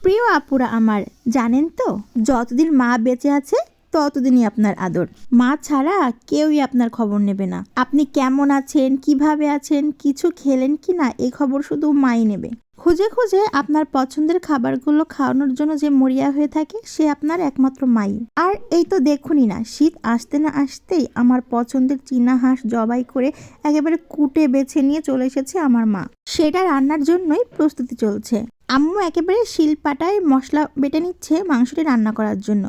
প্রিয় আপুরা আমার, জানেন তো যতদিন মা বেঁচে আছে ততদিনই আপনার আদর। মা ছাড়া কেউই আপনার খবর নেবে না। আপনি কেমন আছেন, কিভাবে আছেন, কিছু খেলেন কি না, এই খবর শুধু মাই নেবে। খুঁজে খুঁজে আপনার পছন্দের খাবারগুলো খাওয়ানোর জন্য যে মরিয়া হয়ে থাকে সে আপনার একমাত্র মাই। আর এই তো দেখুনই না, শীত আসতে না আসতেই আমার পছন্দের চীনা হাঁস জবাই করে একেবারে কুটে বেছে নিয়ে চলে এসেছে আমার মা। সেটা রান্নার জন্যই প্রস্তুতি চলছে। আম্মু একেবারে শিলপাটায় মশলা বেটে নিচ্ছে মাংসটি রান্না করার জন্য।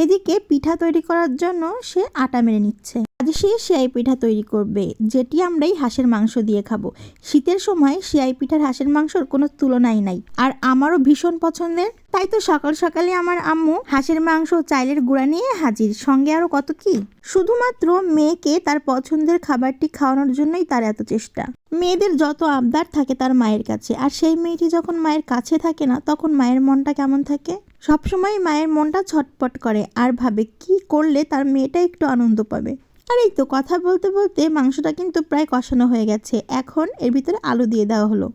এদিকে পিঠা তৈরি করার জন্য সে আটা মেরে নিচ্ছে। আজ সে সেয়াই পিঠা তৈরি করবে, যেটি আমরা এই হাঁসের মাংস দিয়ে খাবো। শীতের সময় সেয়াই পিঠার হাঁসের মাংসর কোনো তুলনাই নাই, আর আমারও ভীষণ পছন্দের। তাই তো সকাল সকালে আমার আম্মু হাঁসের মাংস চাইলের গুঁড়া নিয়ে হাজির, সঙ্গে আরো কত কি। শুধুমাত্র মেয়েকে তার পছন্দের খাবারটি খাওয়ানোর জন্যই তার এত চেষ্টা। মেয়েদের যত আবদার থাকে তার মায়ের কাছে, আর সেই মেয়েটি যখন মায়ের কাছে থাকে না তখন মায়ের মনটা কেমন থাকে? সবসময় মায়ের মনটা ছটপট করে আর ভাবে কি করলে তার মেয়েটা একটু আনন্দ পাবে। আর এই তো কথা বলতে বলতে মাংসটা কিন্তু প্রায় কষানো হয়ে গেছে। এখন এর ভিতরে আলু দিয়ে দেওয়া হলো।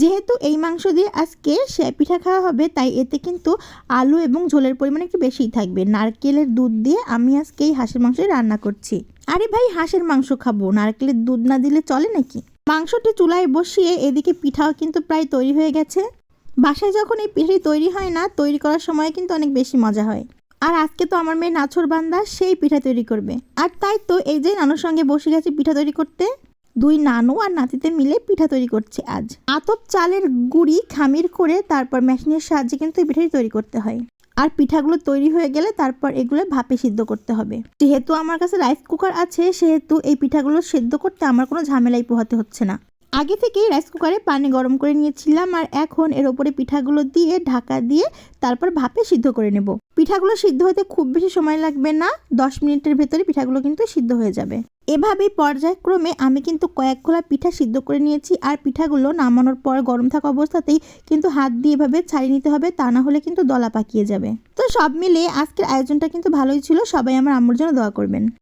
যেহেতু এই মাংস দিয়ে আজকে সেঁই পিঠা খাওয়া হবে, তাই এতে কিন্তু আলু এবং ঝোলের পরিমাণ একটু বেশিই থাকবে। নারকেলের দুধ দিয়ে আমি আজকে এই হাঁসের মাংস রান্না করছি। আরে ভাই, হাঁসের মাংস খাবো, নারকেলের দুধ না দিলে চলে নাকি? মাংসটি চুলায় বসিয়ে এদিকে পিঠাও কিন্তু প্রায় তৈরি হয়ে গেছে। বাসায় যখন এই পিঠাটি তৈরি হয় না, তৈরি করার সময় কিন্তু অনেক বেশি মজা হয়। আর আজকে তো আমার মেয়ে নাছোড়বান্দা, সেই পিঠা তৈরি করবে। আর তাই তো এই যে নানুর সঙ্গে বসে গেছে পিঠা তৈরি করতে। দুই নানু আর নাতিতে মিলে পিঠা তৈরি করছে আজ। আতপ চালের গুঁড়ি খামির করে তারপর মেশিনের সাহায্যে কিন্তু এই পিঠাটি তৈরি করতে হয়। আর পিঠাগুলো তৈরি হয়ে গেলে তারপর এগুলো ভাপে সিদ্ধ করতে হবে। যেহেতু আমার কাছে রাইস কুকার আছে, সেহেতু এই পিঠাগুলো সিদ্ধ করতে আমার কোনো ঝামেলাই পোহাতে হচ্ছে না। আগে থেকেই রাইস কুকারে পানি গরম করে নিয়েছিলাম, আর এখন এর ওপরে পিঠাগুলো দিয়ে ঢাকা দিয়ে তারপর ভাপে সিদ্ধ করে নেব। পিঠাগুলো সিদ্ধ হতে খুব বেশি সময় লাগবে না, 10 মিনিটের ভেতরে পিঠাগুলো কিন্তু সিদ্ধ হয়ে যাবে। এভাবেই পর্যায়ক্রমে আমি কিন্তু কয়েক খোলা পিঠা সিদ্ধ করে নিয়েছি। আর পিঠাগুলো নামানোর পর গরম থাকা অবস্থাতেই কিন্তু হাত দিয়ে এভাবে ছাড়িয়ে নিতে হবে, তা না হলে কিন্তু দলা পাকিয়ে যাবে। তো সব মিলিয়ে আজকের আয়োজনটা কিন্তু ভালোই ছিল। সবাই আমার আম্মুর জন্য দোয়া করবেন।